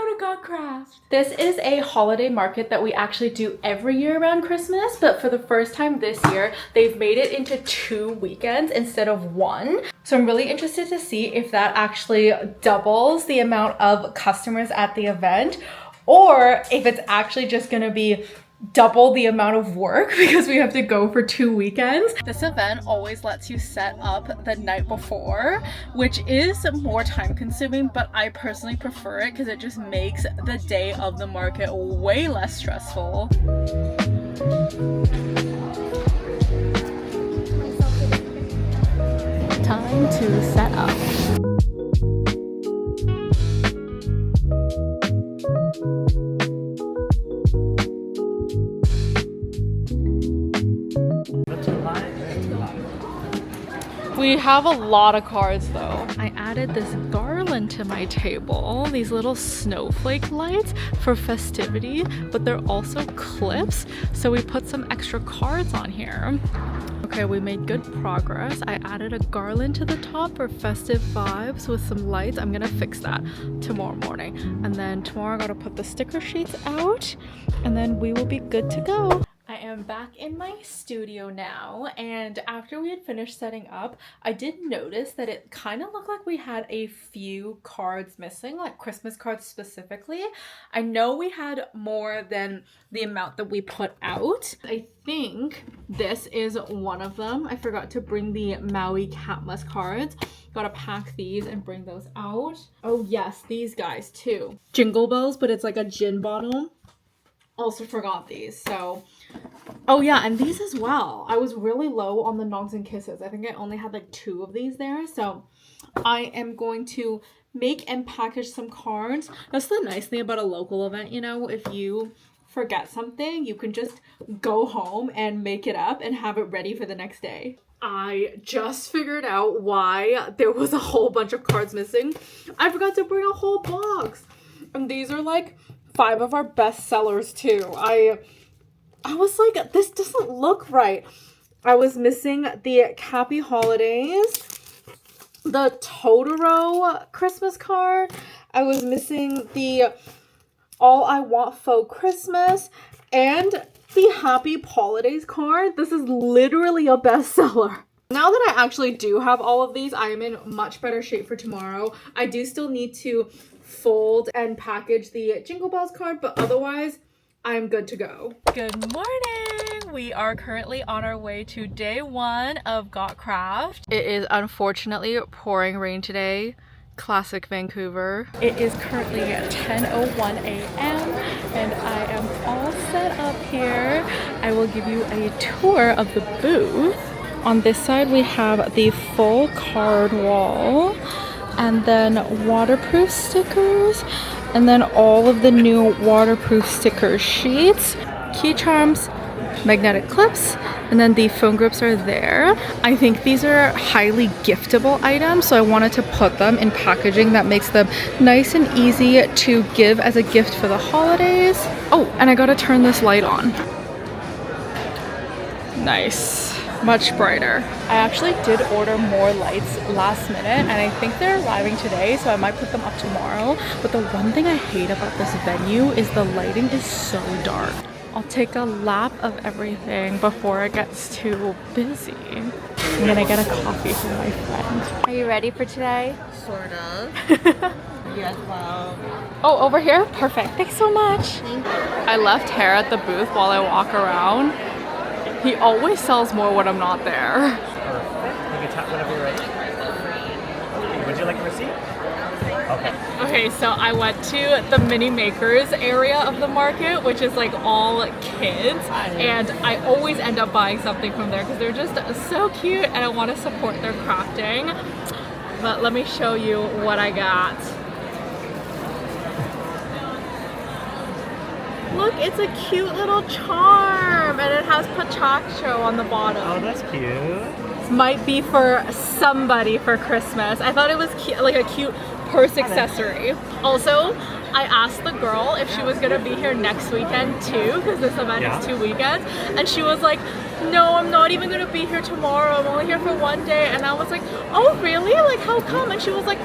to Godcraft. This is a holiday market that we actually do every year around Christmas, but for the first time this year, they've made it into 2 weekends instead of 1. So I'm really interested to see if that actually doubles the amount of customers at the event, or if it's actually just gonna be double the amount of work because we have to go for 2 weekends. This event always lets you set up the night before, which is more time consuming, but I personally prefer it because it just makes the day of the market way less stressful. Time to set up. We have a lot of cards though. I added this garland to my table, these little snowflake lights for festivity, but they're also clips, so we put some extra cards on here. Okay, we made good progress. I added a garland to the top for festive vibes with some lights. I'm gonna fix that tomorrow morning. And then tomorrow I gotta put the sticker sheets out, and then we will be good to go. I am back in my studio now, and after we had finished setting up, I did notice that it kind of looked like we had a few cards missing, like Christmas cards specifically. I know we had more than the amount that we put out. I think this is one of them. I forgot to bring the Maui Catmas cards. Gotta pack these and bring those out. Oh yes, these guys too. Jingle bells, but it's like a gin bottle. Also forgot these, so oh yeah, and these as well. I was really low on the Nods and Kisses. I think I only had like 2 of these there, so I am going to make and package some cards. That's the nice thing about a local event, you know, if you forget something, you can just go home and make it up and have it ready for the next day. I just figured out why there was a whole bunch of cards missing. I forgot to bring a whole box, and these are like 5 of our best sellers too. I was like, this doesn't look right. I was missing the Happy Holidays, the Totoro Christmas card. I was missing the All I Want Faux Christmas and the Happy Holidays card. This is literally a bestseller. Now that I actually do have all of these, I am in much better shape for tomorrow. I do still need to fold and package the Jingle Bells card, but otherwise I'm good to go. Good morning! We are currently on our way to day 1 of Godcraft. It is unfortunately pouring rain today. Classic Vancouver. It is currently 10:01 a.m. and I am all set up here. I will give you a tour of the booth. On this side we have the full card wall, and then waterproof stickers, and then all of the new waterproof sticker sheets, key charms, magnetic clips, and then the phone grips are there. I think these are highly giftable items, so I wanted to put them in packaging that makes them nice and easy to give as a gift for the holidays. Oh, and I gotta turn this light on. Nice. Much brighter. I actually did order more lights last minute, and I think they're arriving today, so I might put them up tomorrow. But the one thing I hate about this venue is the lighting is so dark. I'll take a lap of everything before it gets too busy. I'm gonna get a coffee for my friend. Are you ready for today? Sort of. Yes, well. Oh, over here? Perfect. Thanks so much. Thank you. I left hair at the booth while I walk around. He always sells more when I'm not there. Perfect. You can tap whenever you're ready. Would you like a receipt? Okay. Okay, so I went to the mini makers area of the market, which is like all kids, and I always end up buying something from there because they're just so cute and I want to support their crafting. But let me show you what I got. Look, it's a cute little charm, and it has Pachacho on the bottom. Oh, that's cute. This might be for somebody for Christmas. I thought it was cute, like a cute purse accessory. Also, I asked the girl if she was gonna be here next weekend too, because this event is 2 weekends, and she was like, no, I'm not even gonna be here tomorrow. I'm only here for 1 day. And I was like, oh really? Like, how come? And she was like,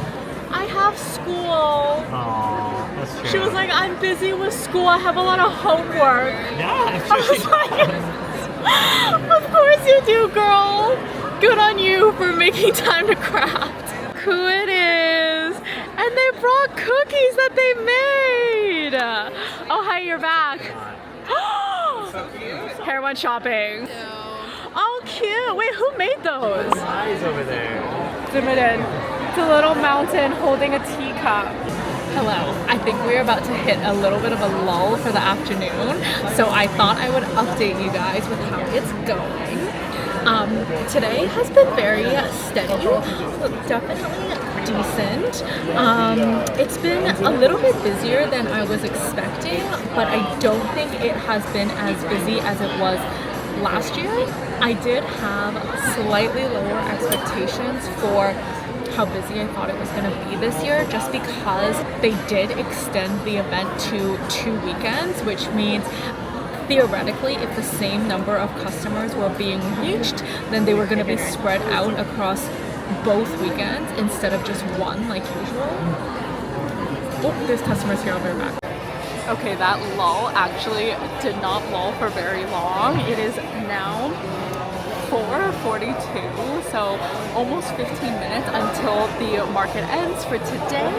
I have school. Aww. That's true. She was like, I'm busy with school. I have a lot of homework. Yeah, I'm I sure was she like, of course you do, girl. Good on you for making time to craft. Who it is. And they brought cookies that they made. Oh, hi, you're back. Hair went shopping. Oh, cute. Wait, who made those? eyes over there. Zoom it in. It's a little mountain holding a teacup. Hello. I think we're about to hit a little bit of a lull for the afternoon, so I thought I would update you guys with how it's going. Today has been very steady, definitely decent. It's been a little bit busier than I was expecting, but I don't think it has been as busy as it was last year. I did have slightly lower expectations for how busy I thought it was going to be this year, just because they did extend the event to 2 weekends, which means theoretically, if the same number of customers were being reached, then they were going to be spread out across both weekends instead of just one like usual. Oh, there's customers here. I'll be right back. Okay, that lull actually did not lull for very long. It is now 4:42, so almost 15 minutes until the market ends for today.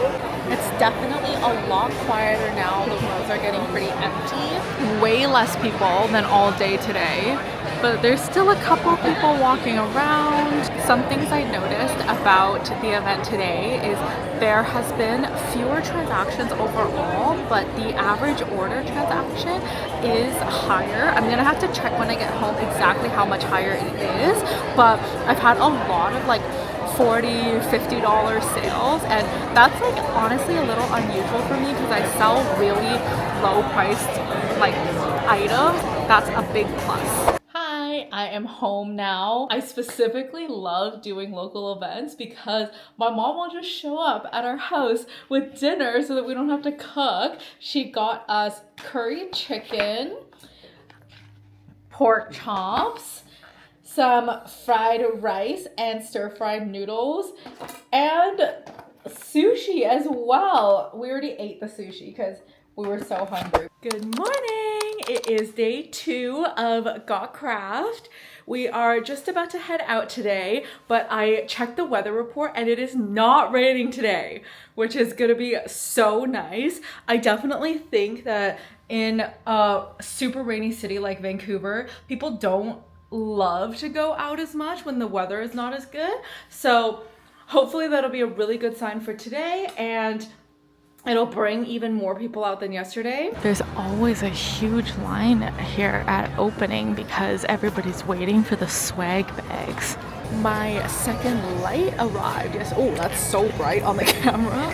It's definitely a lot quieter now. The roads are getting pretty empty. Way less people than all day today, but there's still a couple people walking around. Some things I noticed about the event today is there has been fewer transactions overall, but the average order transaction is higher. I'm gonna have to check when I get home exactly how much higher it is, but I've had a lot of like $40, $50 sales, and that's like honestly a little unusual for me because I sell really low priced like items. That's a big plus. Hi, I am home now. I specifically love doing local events because my mom will just show up at our house with dinner so that we don't have to cook. She got us curry chicken, pork chops, some fried rice and stir-fried noodles, and sushi as well. We already ate the sushi because we were so hungry. Good morning. It is day 2 of Got Craft. We are just about to head out today, but I checked the weather report and it is not raining today, which is gonna be so nice. I definitely think that in a super rainy city like Vancouver, people don't love to go out as much when the weather is not as good. So hopefully that'll be a really good sign for today, and it'll bring even more people out than yesterday. There's always a huge line here at opening because everybody's waiting for the swag bags. My second light arrived. Yes. Oh, that's so bright on the camera.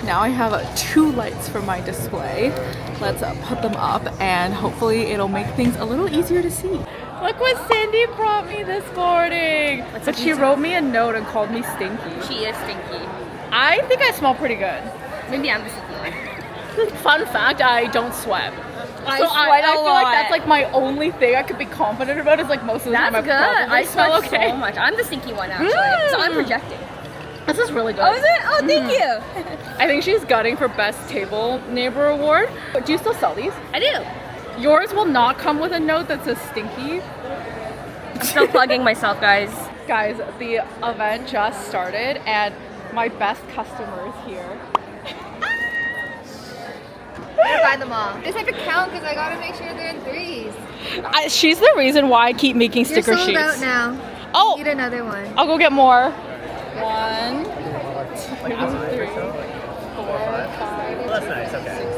Now I have 2 lights for my display. Let's put them up and hopefully it'll make things a little easier to see. Look what Cindy brought me this morning. But she wrote me a note and called me stinky. She is stinky. I think I smell pretty good. Maybe I'm the stinky one. Fun fact, I don't sweat. I So sweat I a feel lot. like that's like my only thing I could be confident about is like most of the time I That's good. probably I smell sweat okay. so much. I'm the stinky one actually. So I'm projecting. This is really good. Oh, is it? Oh, thank you. I think she's gutting for Best Table Neighbor Award. Do you still sell these? I do. Yours will not come with a note that says stinky. I'm still plugging myself, guys. Guys, the event just started and my best customer is here. I'm gonna buy them all. Just have to count because I gotta make sure they're in threes. She's the reason why I keep making You're sticker sold sheets. out now. Oh, Need another one. I'll go get more. 1, 2, 3, 4, 5, Well, that's nice, okay.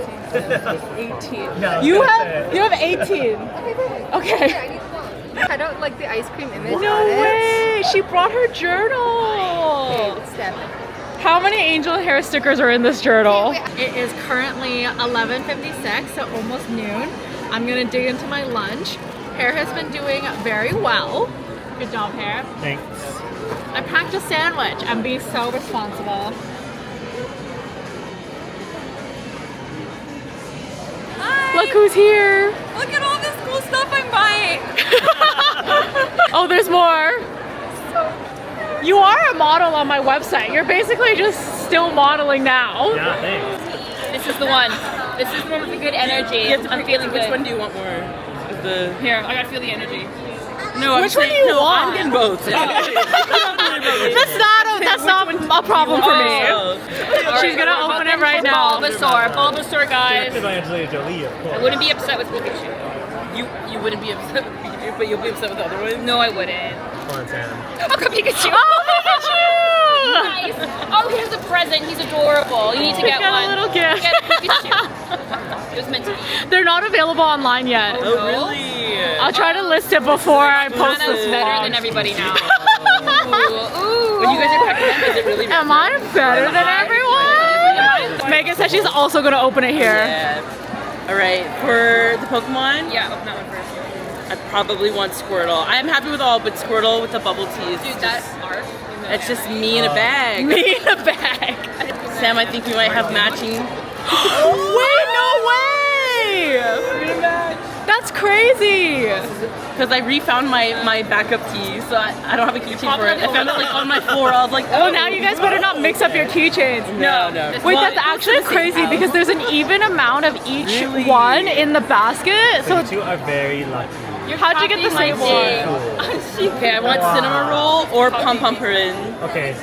18. No, You that's have it. 18. Okay, perfect. Okay. Here, I need one. I don't like the ice cream image No on it. way! She brought her journal. Okay, step. How many angel hair stickers are in this journal? Wait, It is currently 11:56, so almost noon. I'm gonna dig into my lunch. Hair has been doing very well. Good job, Hair. Thanks. I packed a sandwich. I'm being so responsible. Hi. Look who's here. Look at all this cool stuff I'm buying. Oh, there's more. You are a model on my website. You're basically just still modeling now. Yeah, thanks. This is the one. This is the one with the good energy. I'm feeling Which good. one do you want more? Here, I gotta feel the energy. No, Which one do you want? I'm getting both. That's not a problem for me. She's gonna open it right now. Bulbasaur, guys. Directed by Angelina Jolie, of course. I wouldn't be upset with Pikachu. You wouldn't be upset with Pikachu, but you'll be upset with the other ones? No, I wouldn't. Come on, Sam. Oh, come Pikachu! Nice. Oh, here's a present. He's adorable. You need to get Got one. a little gift. Get a Pikachu. It was meant to be. They're not available online yet. Oh, really? I'll try to list it before I post Anna's this better vlog. than everybody now. Ooh. When you guys are packing them, is it really Am I better than everyone? Megan said she's also gonna open it here. Yeah. Alright, for the Pokemon, Yeah, open that one first. I probably want Squirtle. I'm happy with all, but Squirtle with the bubble tea is Dude, just, that's art. it's just me in a bag. Me in a bag. Sam, I think we might have matching. Wait, no way! That's crazy. Because I refound my backup key, so I don't have a keychain for it. I found it like on my floor. I was like, Oh, now you guys better not mix up your keychains. No. Wait, Well, that's actually crazy because there's an even amount of each Really? one in the basket. So So you two are very lucky. how'd you get the same one? Cool. Okay, I want cinnamon roll or pom pom purin. Okay.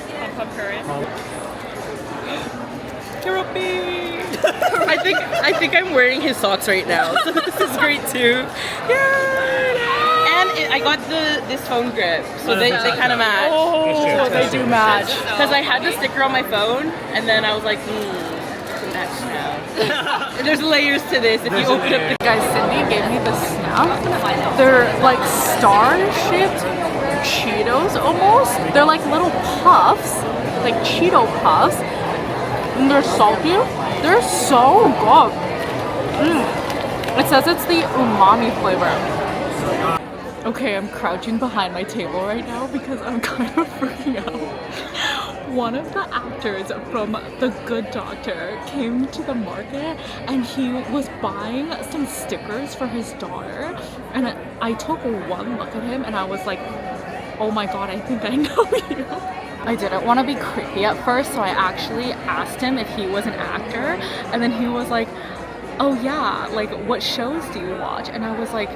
I think I'm wearing his socks right now, so this is great too. And I got this phone grip, so they kind of match. Oh, they do match. Because I had the sticker on my phone, and then I was like, it's a match now. There's layers to this. If you open up the Guys, Cindy gave me the snap. They're like star-shaped Cheetos almost. They're like little puffs, like Cheeto puffs. And they're salty. They're so good. It says it's the umami flavor. Okay, I'm crouching behind my table right now because I'm kind of freaking out. One of the actors from The Good Doctor came to the market and he was buying some stickers for his daughter. And I took one look at him and I was like, oh my god, I think I know you. I didn't want to be creepy at first, so I actually asked him if he was an actor. And then he was like, oh yeah, like what shows do you watch? And I was like,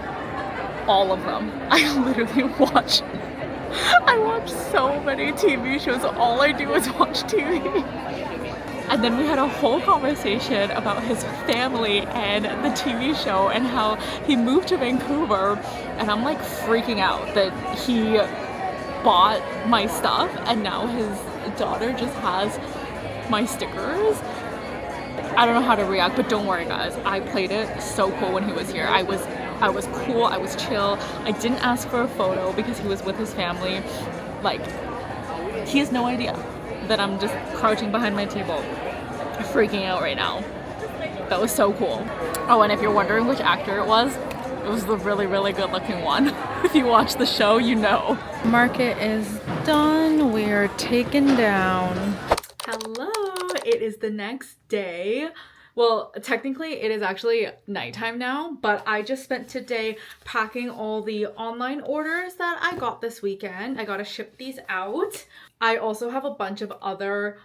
all of them. I literally watch so many TV shows. All I do is watch TV. And then we had a whole conversation about his family and the TV show and how he moved to Vancouver. And I'm like freaking out that he bought my stuff and now his daughter just has my stickers. I don't know how to react, but don't worry guys. I played it so cool when he was here. I was cool, I was chill. I didn't ask for a photo because he was with his family. Like, he has no idea that I'm just crouching behind my table, freaking out right now. That was so cool. Oh, and if you're wondering which actor it was the really, really good looking one. If you watch the show, you know. Market is done. We're taken down. Hello, it is the next day. Well, technically it is actually nighttime now, but I just spent today packing all the online orders that I got this weekend. I gotta ship these out. I also have a bunch of other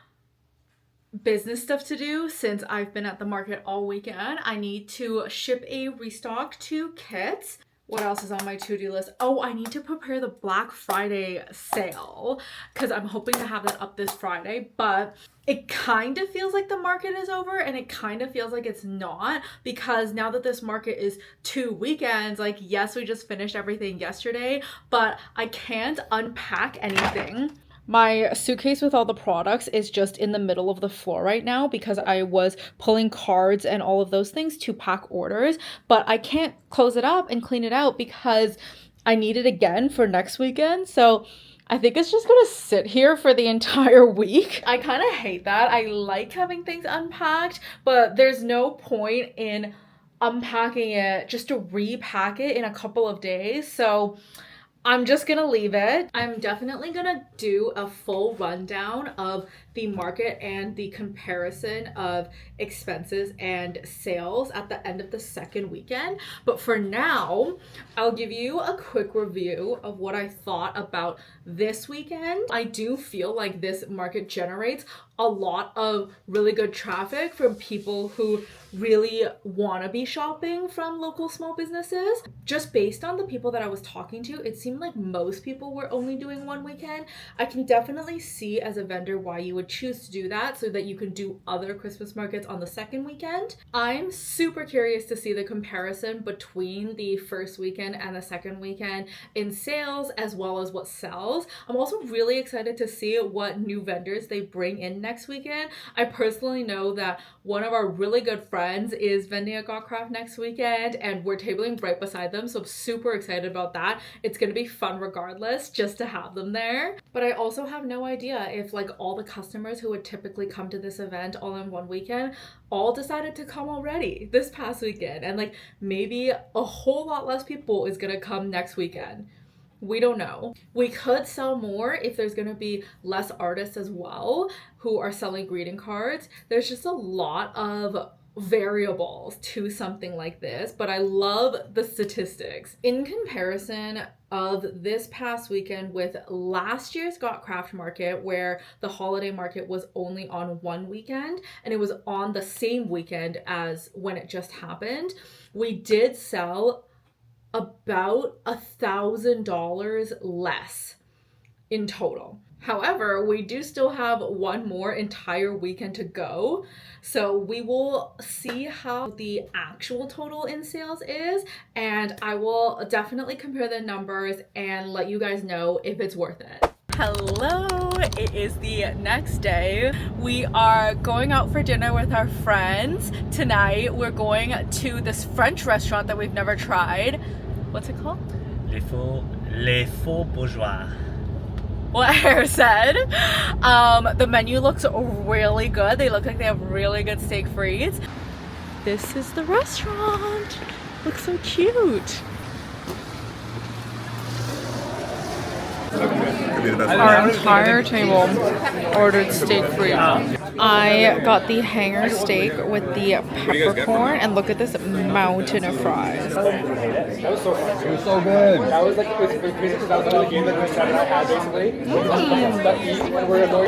business stuff to do since I've been at the market all weekend. I need to ship a restock to kits. What else is on my to-do list? Oh, I need to prepare the Black Friday sale because I'm hoping to have that up this Friday, but it kind of feels like the market is over and it kind of feels like it's not, because now that this market is 2 weekends, like yes, we just finished everything yesterday, but I can't unpack anything. My suitcase with all the products is just in the middle of the floor right now because I was pulling cards and all of those things to pack orders, but I can't close it up and clean it out because I need it again for next weekend. So I think it's just gonna sit here for the entire week. I kind of hate that. I like having things unpacked, but there's no point in unpacking it just to repack it in a couple of days. So I'm just gonna leave it. I'm definitely gonna do a full rundown of the market and the comparison of expenses and sales at the end of the second weekend. But for now, I'll give you a quick review of what I thought about this weekend. I do feel like this market generates a lot of really good traffic from people who really want to be shopping from local small businesses. Just based on the people that I was talking to, it seemed like most people were only doing one weekend. I can definitely see as a vendor why you would choose to do that, so that you can do other Christmas markets on the second weekend. I'm super curious to see the comparison between the first weekend and the second weekend in sales, as well as what sells. I'm also really excited to see what new vendors they bring in next weekend. I personally know that one of our really good friends is vending at Gotcraft next weekend, and we're tabling right beside them, so I'm super excited about that. It's gonna be fun regardless, just to have them there. But I also have no idea if like all the customers who would typically come to this event all in one weekend all decided to come already this past weekend, and like maybe a whole lot less people is gonna come next weekend. We don't know. We could sell more if there's gonna be less artists as well who are selling greeting cards. There's just a lot of variables to something like this, but I love the statistics. In comparison of this past weekend with last year's Gotcraft market, where the holiday market was only on one weekend and it was on the same weekend as when it just happened, we did sell about $1,000 less in total. However, we do still have one more entire weekend to go, so we will see how the actual total in sales is, and I will definitely compare the numbers and let you guys know if it's worth it. Hello, it is the next day. We are going out for dinner with our friends. Tonight we're going to this French restaurant that we've never tried. What's it called? Les Faux Bourgeois. What Hare said. The menu looks really good. They look like they have really good steak frites. This is the restaurant. Looks so cute. Our entire table ordered steak frites. I got the hanger steak with the peppercorn, and look at this mountain of fries. That was so fun. It was so good. That was like, it was basically, that was the only game that Chris and I had basically.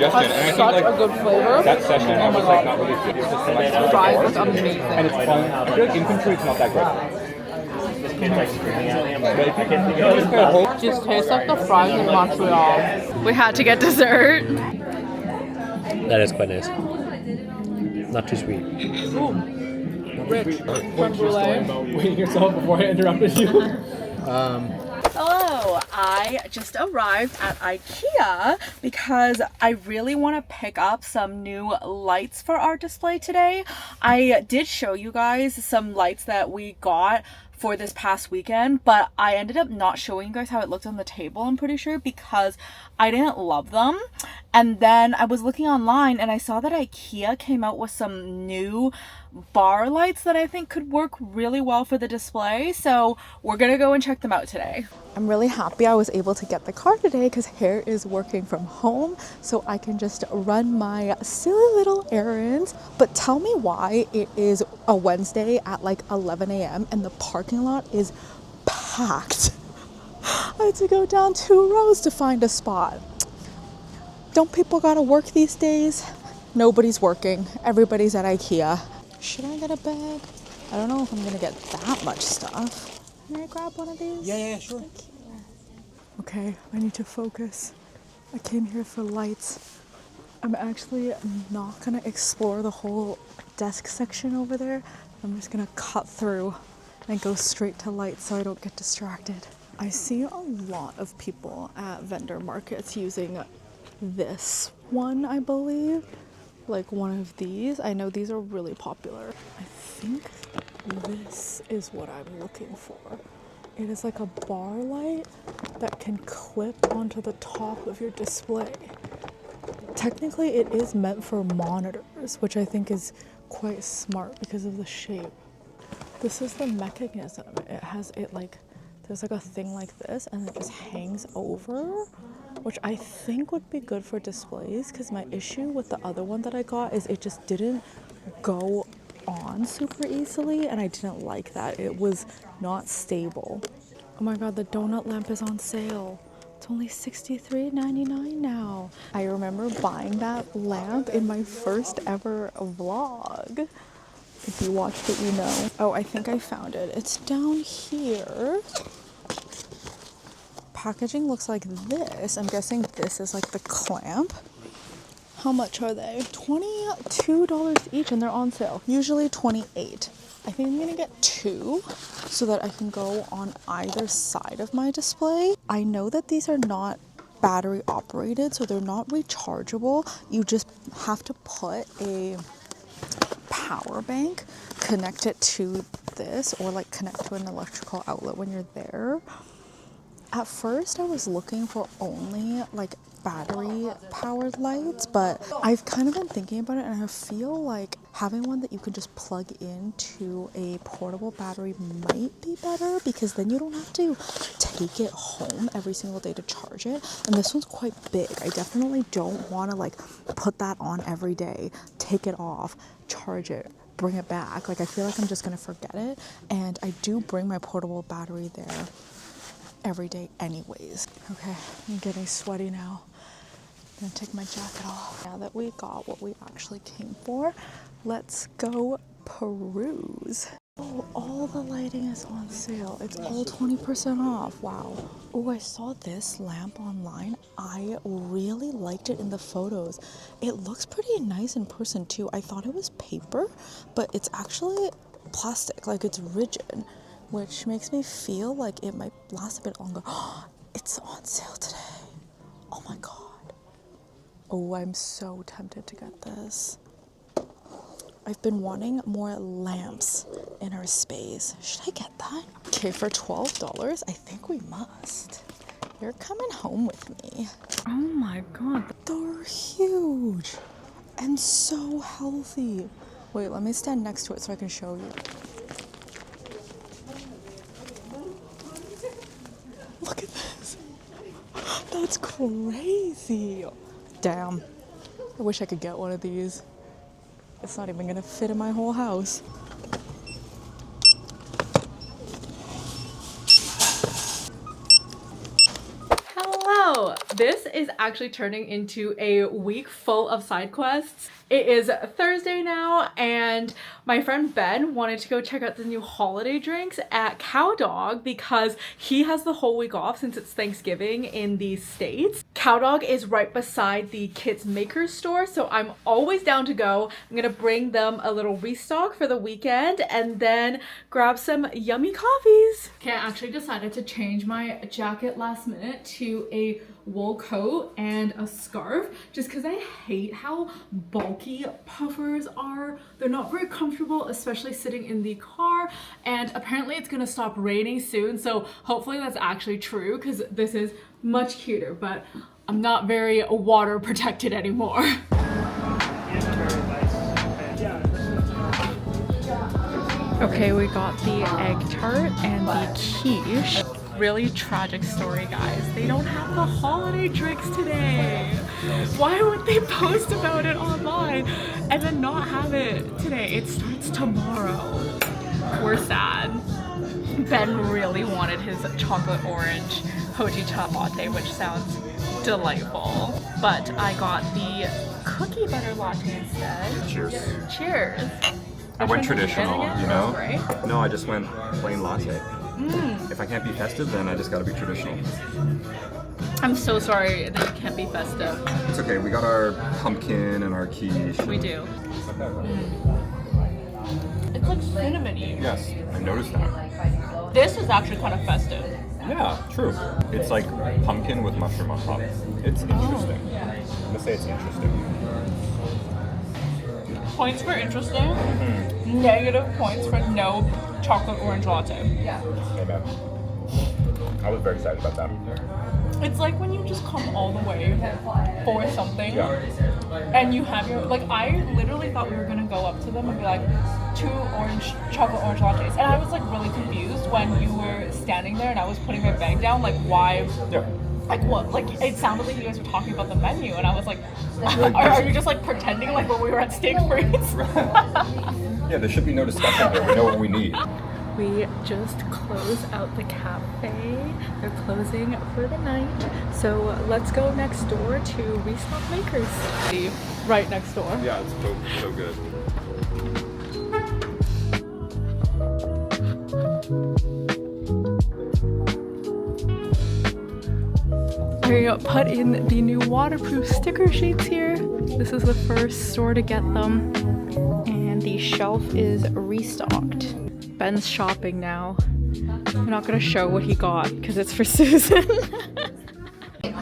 That's such a good flavor. That session, I was like not really good. It's just like the fries look amazing. And it's fun. I feel like infantry, it's not that great. Just tastes like the fries in Montreal. We had to get dessert. That is quite nice. Not too sweet. Ooh. Rich. Waiting yourself before I interrupted you. Hello, I just arrived at IKEA because I really want to pick up some new lights for our display today. I did show you guys some lights that we got for this past weekend, but I ended up not showing you guys how it looked on the table, I'm pretty sure, because I didn't love them. And then I was looking online and I saw that IKEA came out with some new bar lights that I think could work really well for the display, so we're gonna go and check them out today. I'm really happy I was able to get the car today because Hare is working from home, so I can just run my silly little errands. But tell me why it is a Wednesday at like 11 a.m. and the parking lot is packed. I had to go down 2 rows to find a spot. Don't people gotta work these days? Nobody's working. Everybody's at IKEA. Should I get a bag? I don't know if I'm gonna get that much stuff. Can I grab one of these? Yeah, sure. Thank you. Okay, I need to focus. I came here for lights. I'm actually not gonna explore the whole desk section over there. I'm just gonna cut through and go straight to lights so I don't get distracted. I see a lot of people at vendor markets using this one, I believe. Like one of these. I know these are really popular. I think this is what I'm looking for. It is like a bar light that can clip onto the top of your display. Technically it is meant for monitors, which I think is quite smart because of the shape. This is the mechanism. It has it like, there's like a thing like this and it just hangs over which I think would be good for displays because my issue with the other one that I got is it just didn't go on super easily, and I didn't like that. It was not stable. Oh my god, the donut lamp is on sale. It's only $63.99 now. I remember buying that lamp in my first ever vlog. If you watched it, you know. Oh, I think I found it. It's down here. Packaging looks like this. I'm guessing this is like the clamp. How much are they? $22 each, and they're on sale. Usually $28. I think I'm gonna get 2 so that I can go on either side of my display. I know that these are not battery operated, so they're not rechargeable. You just have to put a power bank, connect it to this, or like connect to an electrical outlet when you're there. At first I was looking for only like battery powered lights, but I've kind of been thinking about it, and I feel like having one that you can just plug into a portable battery might be better, because then you don't have to take it home every single day to charge it. And this one's quite big. I definitely don't want to like put that on every day, take it off, charge it, bring it back. Like I feel like I'm just gonna forget it, and I do bring my portable battery there every day anyways. Okay, I'm getting sweaty now. I'm gonna take my jacket off. Now that we got what we actually came for, let's go peruse. Oh, all the lighting is on sale. It's all 20% off. Wow. Oh, I saw this lamp online. I really liked it in the photos. It looks pretty nice in person too. I thought it was paper, but it's actually plastic, like it's rigid, which makes me feel like it might last a bit longer. It's on sale today. Oh my god. Oh, I'm so tempted to get this. I've been wanting more lamps in our space. Should I get that? Okay, for $12, I think we must. You're coming home with me. Oh my god. They're huge and so healthy. Wait, let me stand next to it so I can show you. Look at this. That's crazy. Damn. I wish I could get one of these. It's not even gonna fit in my whole house. Hello! This is actually turning into a week full of side quests. It is Thursday now, and my friend Ben wanted to go check out the new holiday drinks at Cowdog because he has the whole week off since it's Thanksgiving in the States. Cowdog is right beside the Kids Makers store, so I'm always down to go. I'm gonna bring them a little restock for the weekend and then grab some yummy coffees. Okay, I actually decided to change my jacket last minute to a wool coat and a scarf just because I hate how bulky puffers are. They're not very comfortable, especially sitting in the car, and apparently it's gonna stop raining soon, so hopefully that's actually true because this is much cuter, but I'm not very water protected anymore. Okay, we got the egg tart and the quiche. Really tragic story, guys. They don't have the holiday drinks today. Why would they post about it online and then not have it today? It starts tomorrow. We're sad. Ben really wanted his chocolate orange hojicha latte, which sounds delightful. But I got the cookie butter latte instead. Cheers. Cheers. I went traditional, you know? Right? No, I just went plain latte. If I can't be festive, then I just gotta be traditional. I'm so sorry that you can't be festive. It's okay, we got our pumpkin and our quiche. We do. It's like cinnamony. Yes, I noticed that. This is actually kind of festive. Yeah, true. It's like pumpkin with mushroom on top. It's interesting. I'm gonna say it's interesting. Points for interesting, negative points for no chocolate orange latte. Amen. I was very excited about that. It's like when you just come all the way for something and you have your, like, I literally thought we were gonna go up to them and be like, 2 chocolate orange lattes, and I was like really confused when you were standing there and I was putting my bag down, like why Like what? Like it sounded like you guys were talking about the menu, and I was like, are you just like pretending like when we were at Steak Freeze? Yeah, there should be no discussion here. We know what we need. We just closed out the cafe. They're closing for the night. So let's go next door to Restock Makers. Right next door. Yeah, it's so good. I put in the new waterproof sticker sheets here. This is the first store to get them. And the shelf is restocked. Ben's shopping now. I'm not gonna show what he got because it's for Susan.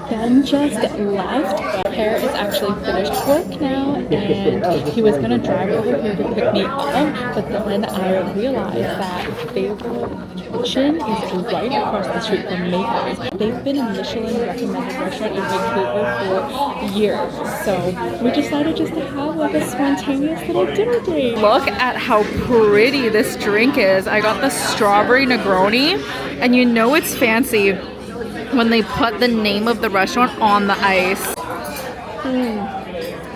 Ben just left. Hair is actually finished work now, and he was gonna drive over here to pick me up, but then I realized that Favorite Kitchen is right across the street from Makers. They've been a Michelin recommended restaurant in Vancouver for years, so we decided just to have like a spontaneous little dinner date. Look at how pretty this drink is. I got the strawberry Negroni, and you know it's fancy when they put the name of the restaurant on the ice.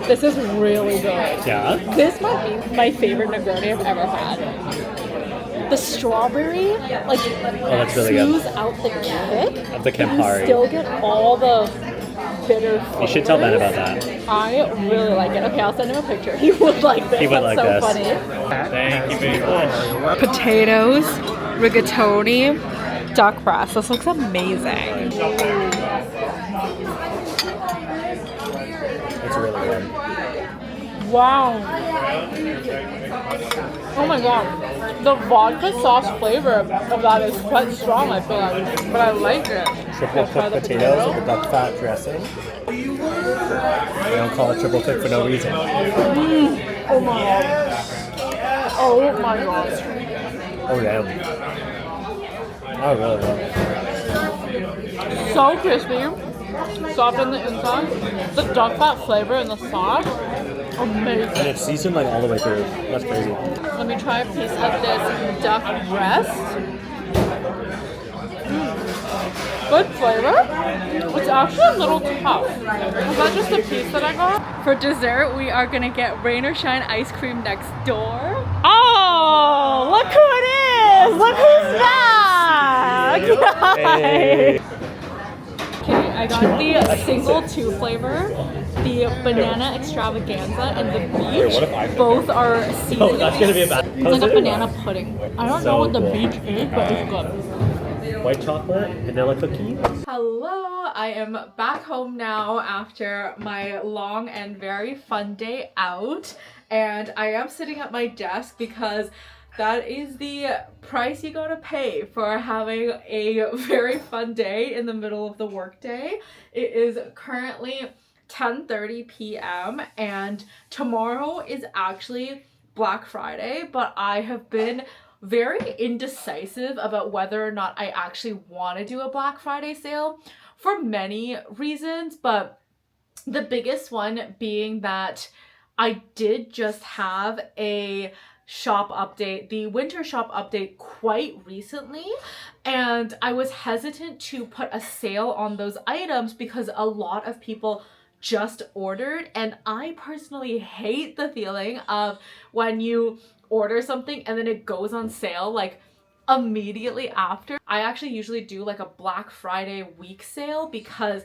This is really good. Yeah? This might be my favorite Negroni I've ever had. The strawberry, like, that's really good. smooths out the kick. Of the You Campari. still get all the bitter flavors. You should tell Ben about that. I really like it. Okay, I'll send him a picture. He would like this. He would That's like so this. funny. Thank you very much. Potatoes, rigatoni, duck breast. This looks amazing. It's really good. Wow. Oh my god. The vodka sauce flavor of that is quite strong, I feel like. But I like it. Triple I'll try cooked potatoes with the duck fat dressing. They don't call it triple cooked for no reason. Oh my god. Oh my god. Oh damn. Oh really well. So crispy. Soft on the inside. The duck fat flavor in the sauce. Amazing. And it's seasoned like all the way through. That's crazy. Let me try a piece of this duck breast. Good flavor. It's actually a little tough. Is that just a piece that I got? For dessert, we are gonna get rain or shine ice cream next door. Oh, look who it is! Look who's back! Hey. Okay, I got the single two flavor, the banana extravaganza and the beach. what if I- Both are seasoned. Oh, that's gonna be a bad. It's like a banana pudding. I don't know So what the cool. beach is, but it's good. White chocolate, vanilla cookie. Hello, I am back home now after my long and very fun day out, and I am sitting at my desk because that is the price you gotta pay for having a very fun day in the middle of the workday. It is currently 10:30 p.m. and tomorrow is actually Black Friday, but I have been very indecisive about whether or not I actually want to do a Black Friday sale for many reasons, but the biggest one being that I did just have a shop update, the winter shop update quite recently, and I was hesitant to put a sale on those items because a lot of people just ordered, and I personally hate the feeling of when you order something and then it goes on sale like immediately after. I actually usually do like a Black Friday week sale because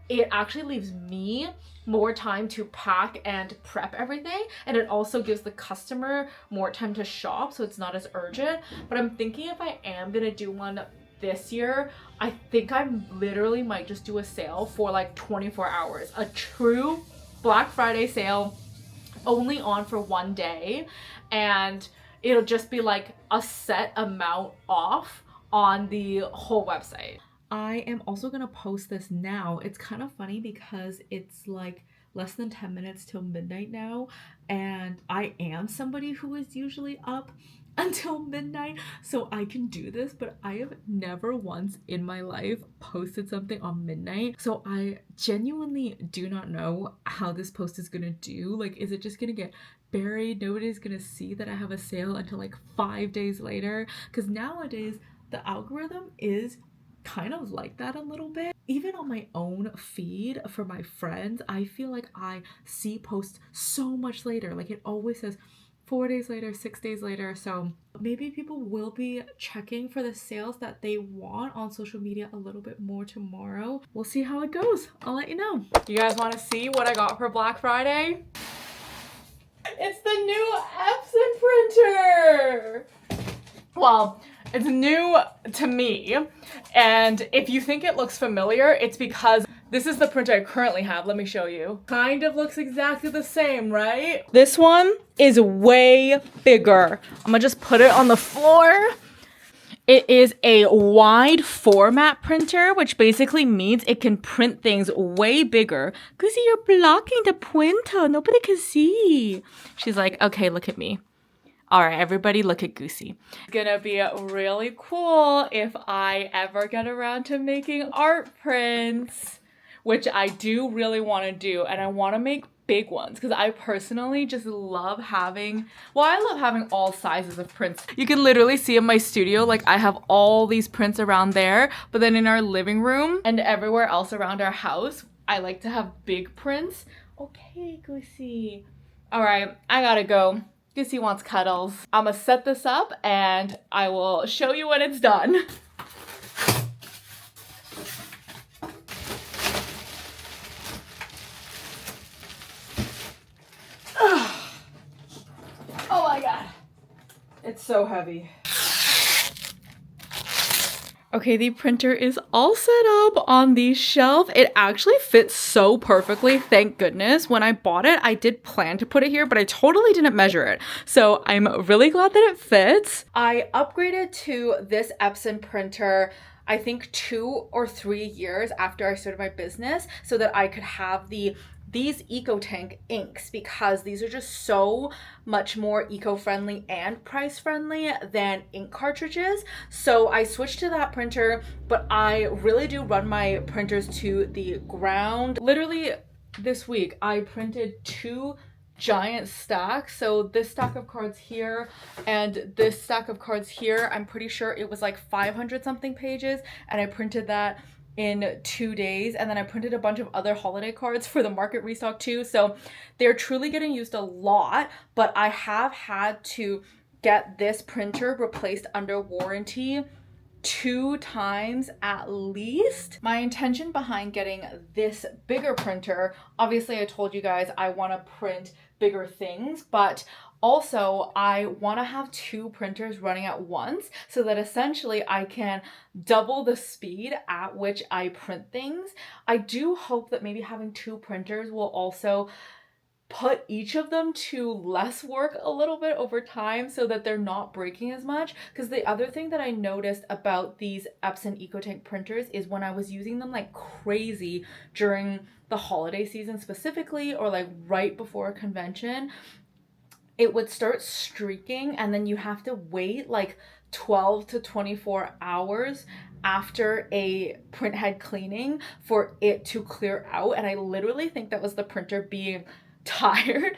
it actually leaves me more time to pack and prep everything, and it also gives the customer more time to shop, so it's not as urgent. But I'm thinking if I am gonna do one this year, I think I literally might just do a sale for like 24 hours, a true Black Friday sale only on for one day, and it'll just be like a set amount off on the whole website. I am also gonna post this now. It's kind of funny because it's like less than 10 minutes till midnight now, and I am somebody who is usually up until midnight, so I can do this, but I have never once in my life posted something on midnight, so I genuinely do not know how this post is gonna do. Like, is it just gonna get buried? Nobody's gonna see that I have a sale until like 5 days later, because nowadays the algorithm is kind of like that a little bit. even on my own feed for my friends, I feel like I see posts so much later. Like it always says 4 days later, 6 days later. So maybe people will be checking for the sales that they want on social media a little bit more tomorrow. We'll see how it goes. I'll let you know. You guys want to see what I got for Black Friday? It's the new Epson printer. Well, it's new to me, and if you think it looks familiar, it's because this is the printer I currently have. Let me show you. Kind of looks exactly the same, right? This one is way bigger. I'm gonna just put it on the floor. It is a wide format printer, which basically means it can print things way bigger. Goosey, you're blocking the printer. Nobody can see. She's like, okay, look at me. All right, everybody look at Goosey. It's gonna be really cool if I ever get around to making art prints, which I do really want to do, and I want to make big ones because I personally just love having, well, I love having all sizes of prints. You can literally see in my studio, like I have all these prints around there, but then in our living room and everywhere else around our house, I like to have big prints. Okay, Goosey. All right, I gotta go. Goosey wants cuddles. I'm gonna set this up and I will show you when it's done. Oh my god. It's so heavy. Okay, the printer is all set up on the shelf. It actually fits so perfectly, thank goodness. When I bought it, I did plan to put it here, but I totally didn't measure it. So I'm really glad that it fits. I upgraded to this Epson printer, I think 2 or 3 years after I started my business, so that I could have these EcoTank inks, because these are just so much more eco-friendly and price-friendly than ink cartridges. So I switched to that printer, but I really do run my printers to the ground. Literally this week, I printed 2 giant stacks. So this stack of cards here and this stack of cards here, I'm pretty sure it was like 500 something pages, and I printed that in 2 days. And then I printed a bunch of other holiday cards for the market restock too. So they're truly getting used a lot, but I have had to get this printer replaced under warranty 2 times at least. My intention behind getting this bigger printer, obviously I told you guys I want to print bigger things, but also I want to have 2 printers running at once so that essentially I can double the speed at which I print things. I do hope that maybe having 2 printers will also put each of them to less work a little bit over time so that they're not breaking as much. Because the other thing that I noticed about these Epson EcoTank printers is when I was using them like crazy during the holiday season specifically, or like right before a convention, it would start streaking, and then you have to wait like 12 to 24 hours after a print head cleaning for it to clear out. And I literally think that was the printer being tired.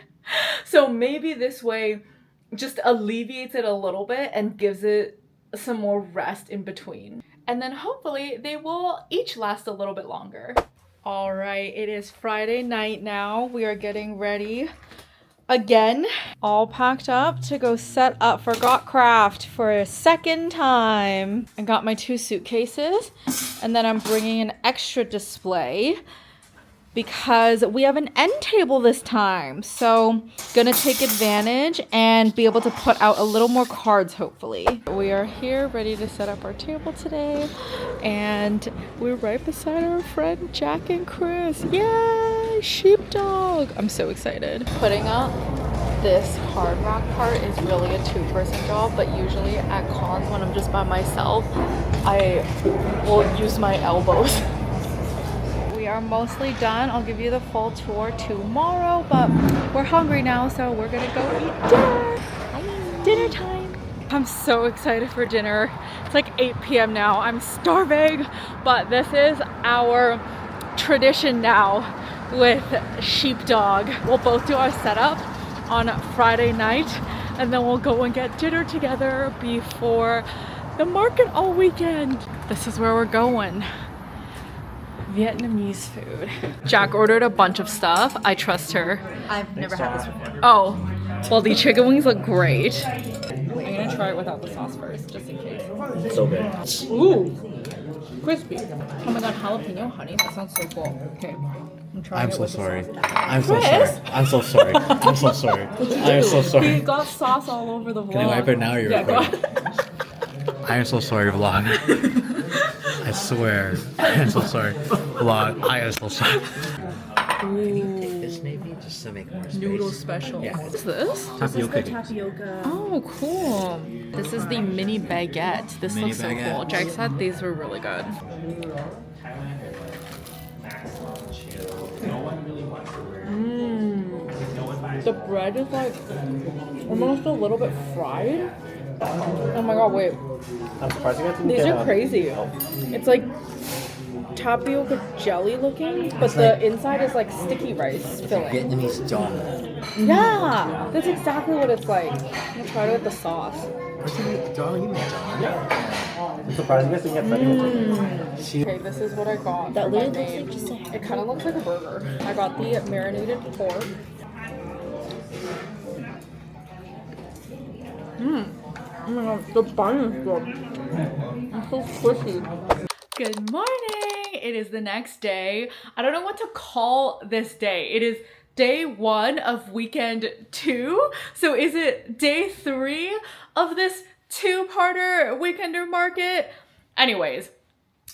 So maybe this way just alleviates it a little bit and gives it some more rest in between. And then hopefully they will each last a little bit longer. All right, it is Friday night now. We are getting ready again, all packed up to go set up for Gotcraft for a second time. I got my 2 suitcases, and then I'm bringing an extra display because we have an end table this time. So gonna take advantage and be able to put out a little more cards, hopefully. We are here ready to set up our table today, and we're right beside our friend Jack and Chris. Yay, sheepdog. I'm so excited. Putting up this card rack part is really a 2-person job, but usually at cons when I'm just by myself, I will use my elbows. We are mostly done. I'll give you the full tour tomorrow, but we're hungry now, so we're gonna go eat dinner. Dinner time. I'm so excited for dinner. It's like 8 p.m. now. I'm starving, but this is our tradition now with sheepdog. We'll both do our setup on Friday night, and then we'll go and get dinner together before the market all weekend. This is where we're going. Vietnamese food. Jack ordered a bunch of stuff. I trust her. I've never had this before. Oh, well, the chicken wings look great. I'm gonna try it without the sauce first, just in case. So good. Ooh, crispy. Oh my god, jalapeno honey. That sounds so cool. Okay, I'm trying I'm it so with the sorry. sauce. I'm so sorry. I'm so sorry. I'm so sorry. I am so He sorry. got sauce all over the vlog. Can you wipe it now or you're Yeah, go recording? ahead. I am so sorry, vlog. I swear. I am so sorry. Vlog, I am so sorry. This maybe just to make more space. Noodle special. Yeah. What's this? Tapioca. Tapioca. Oh, cool. This is the mini baguette. This Mini looks so baguette. cool. Jack said these were really good. The bread is like almost a little bit fried. Oh my god, wait. I'm surprised you guys didn't These get are crazy. It's like tapioca jelly looking, but the inside is like sticky rice filling. Vietnamese dong. Yeah, that's exactly what it's like. I'm gonna try it with the sauce. I'm surprised you guys didn't get Freddy. Okay, this is what I got. That for my literally looks main. like just a It kind of looks like a burger. I got the marinated pork. Oh my god, the bun is good. It's so squishy. Good morning. It is the next day. I don't know what to call this day. It is day 1 of weekend 2. So is it day 3 of this 2-parter weekender market? Anyways,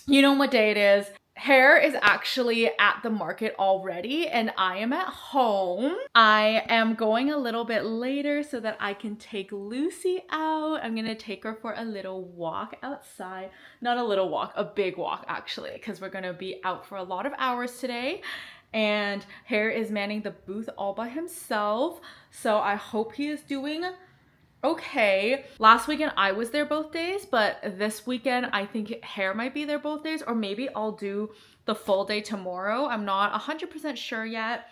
you know what day it is. Hair is actually at the market already and I am at home. I am going a little bit later so that I can take Lucy out. I'm gonna take her for a little walk outside. Not a little walk, a big walk actually, because we're gonna be out for a lot of hours today. And Hair is manning the booth all by himself. So I hope he is doing okay. Last weekend I was there both days, but this weekend I think Hair might be there both days, or maybe I'll do the full day tomorrow. I'm not 100% sure yet,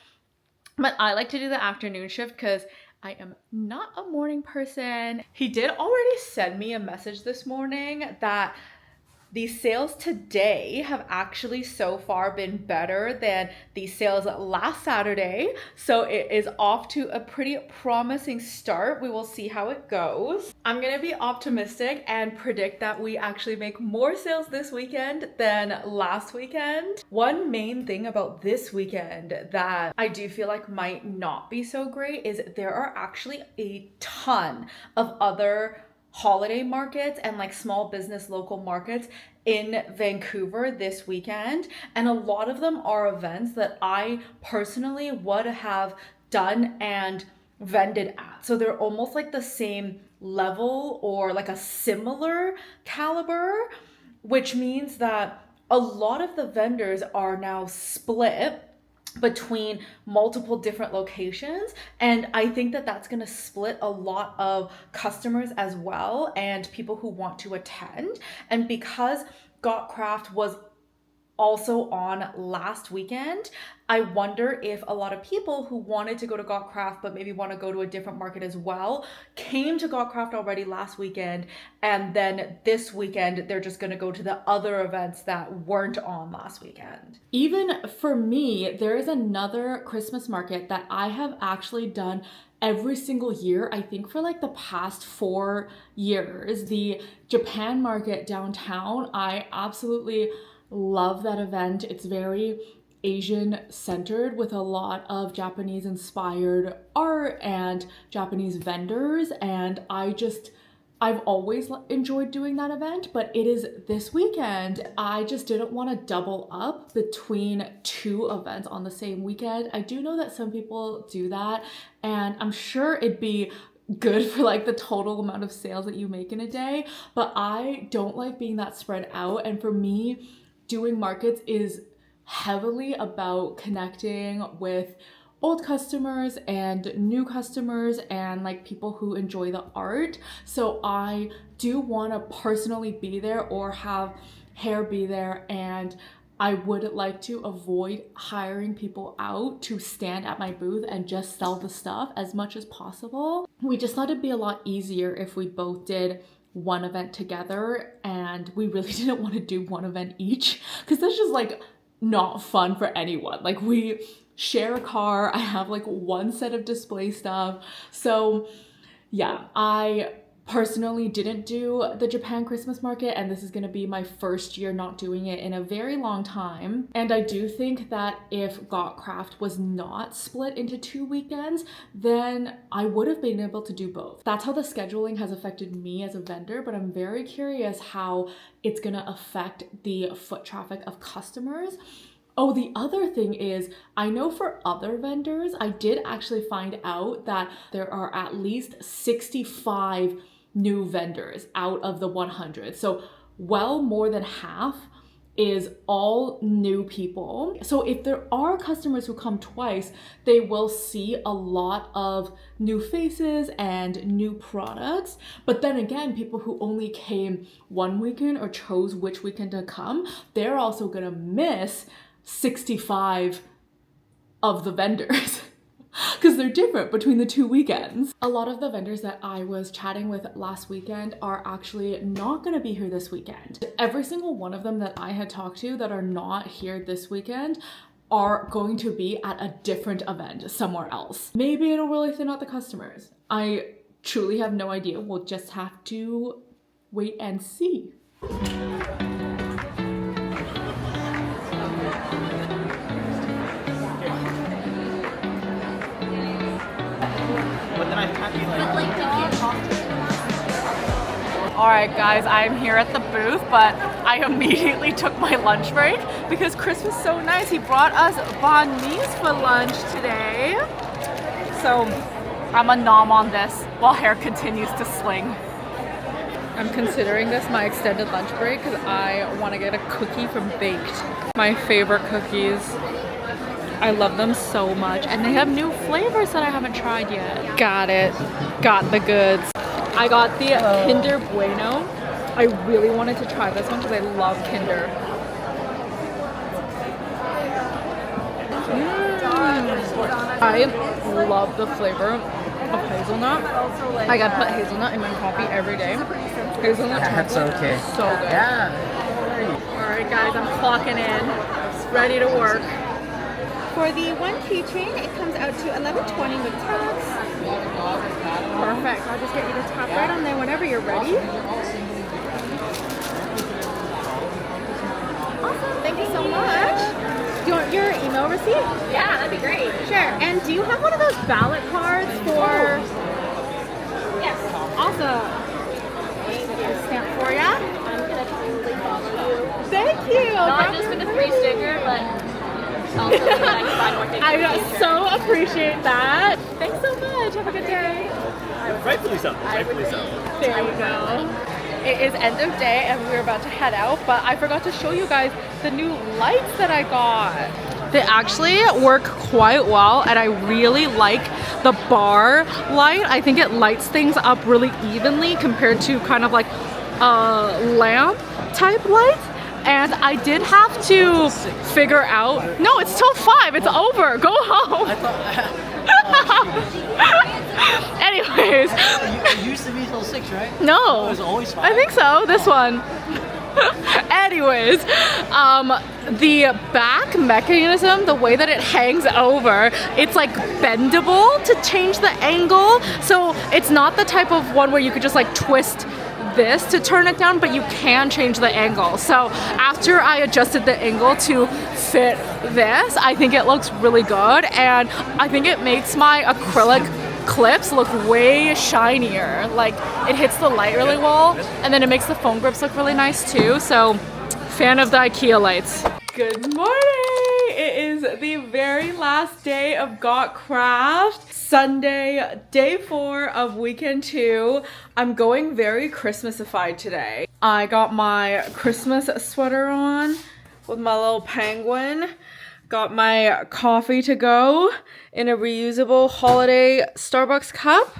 but I like to do the afternoon shift because I am not a morning person. He did already send me a message this morning that the sales today have actually so far been better than the sales last Saturday. So it is off to a pretty promising start. We will see how it goes. I'm gonna be optimistic and predict that we actually make more sales this weekend than last weekend. One main thing about this weekend that I do feel like might not be so great is there are actually a ton of other holiday markets and like small business local markets in Vancouver this weekend, and a lot of them are events that I personally would have done and vended at. So they're almost like the same level or like a similar caliber, which means that a lot of the vendors are now split between multiple different locations, and I think that that's going to split a lot of customers as well and people who want to attend. And because Got Craft was also on last weekend, I wonder if a lot of people who wanted to go to Got Craft but maybe want to go to a different market as well came to Got Craft already last weekend, and then this weekend they're just going to go to the other events that weren't on last weekend. Even for me, there is another Christmas market that I have actually done every single year, I think for like the past 4 years. The Japan market downtown, I absolutely love that event. It's very Asian centered with a lot of Japanese inspired art and Japanese vendors, and I've always enjoyed doing that event, but it is this weekend. I just didn't want to double up between 2 events on the same weekend. I do know that some people do that, and I'm sure it'd be good for like the total amount of sales that you make in a day, but I don't like being that spread out. And for me, doing markets is heavily about connecting with old customers and new customers and like people who enjoy the art. So I do want to personally be there or have Hair be there, and I would like to avoid hiring people out to stand at my booth and just sell the stuff as much as possible. We just thought it'd be a lot easier if we both did one event together, and we really didn't want to do one event each because that's just like not fun for anyone. Like, we share a car. I have like one set of display stuff. So yeah, I personally didn't do the Japan Christmas market, and this is going to be my first year not doing it in a very long time. And I do think that if Got Craft was not split into 2 weekends, then I would have been able to do both. That's how the scheduling has affected me as a vendor, but I'm very curious how it's going to affect the foot traffic of customers. Oh, the other thing is, I know for other vendors, I did actually find out that there are at least 65 new vendors out of the 100. So well more than half is all new people. So if there are customers who come twice, they will see a lot of new faces and new products. But then again, people who only came one weekend or chose which weekend to come, they're also gonna miss 65 of the vendors. Because they're different between the 2 weekends. A lot of the vendors that I was chatting with last weekend are actually not going to be here this weekend. Every single one of them that I had talked to that are not here this weekend are going to be at a different event somewhere else. Maybe it'll really thin out the customers. I truly have no idea. We'll just have to wait and see. Alright guys, I'm here at the booth, but I immediately took my lunch break because Chris was so nice. He brought us banh mi's for lunch today. So I'm a nom on this while hair continues to sling. I'm considering this my extended lunch break because I want to get a cookie from Baked. My favorite cookies. I love them so much, and they have new flavors that I haven't tried yet. Got it. Got the goods. I got the Kinder Bueno. I really wanted to try this one because I love Kinder. I love the flavor of hazelnut. I gotta put hazelnut in my coffee every day. Hazelnut That's chocolate. okay. So good. Yeah. Alright guys, I'm clocking in. Ready to work. For the one keychain, it comes out to $11.20 with tax. Perfect. I'll just get you to tap right on there whenever you're ready. Awesome. Thank you so much. Do you want your email receipt? Yeah, that'd be great. Sure. And do you have one of those ballot cards for... Yes. Awesome. Thank you. Stamp for ya. I'm gonna totally follow you. Thank you. Not just for the free sticker, but also so that I can buy more things. I so appreciate that. Thanks so much. Have a good day. Rightfully so. Rightfully so. There you go. It is end of day and we're about to head out, but I forgot to show you guys the new lights that I got. They actually work quite well, and I really like the bar light. I think it lights things up really evenly compared to kind of like a lamp type light. And I did have to figure out, no, it's till 5, it's over, go home. Anyways. It used to be till 6, right? No. It was always 5? I think so, this one. Anyways, the back mechanism, the way that it hangs over, it's like bendable to change the angle. So it's not the type of one where you could just like twist this to turn it down, but you can change the angle. So after I adjusted the angle to fit this, I think it looks really good, and I think it makes my acrylic clips look way shinier. Like, it hits the light really well, and then it makes the phone grips look really nice too. So fan of the IKEA lights. Good morning! It is the very last day of Got Craft. Sunday, day 4 of weekend 2. I'm going very Christmasified today. I got my Christmas sweater on with my little penguin. Got my coffee to go in a reusable holiday Starbucks cup.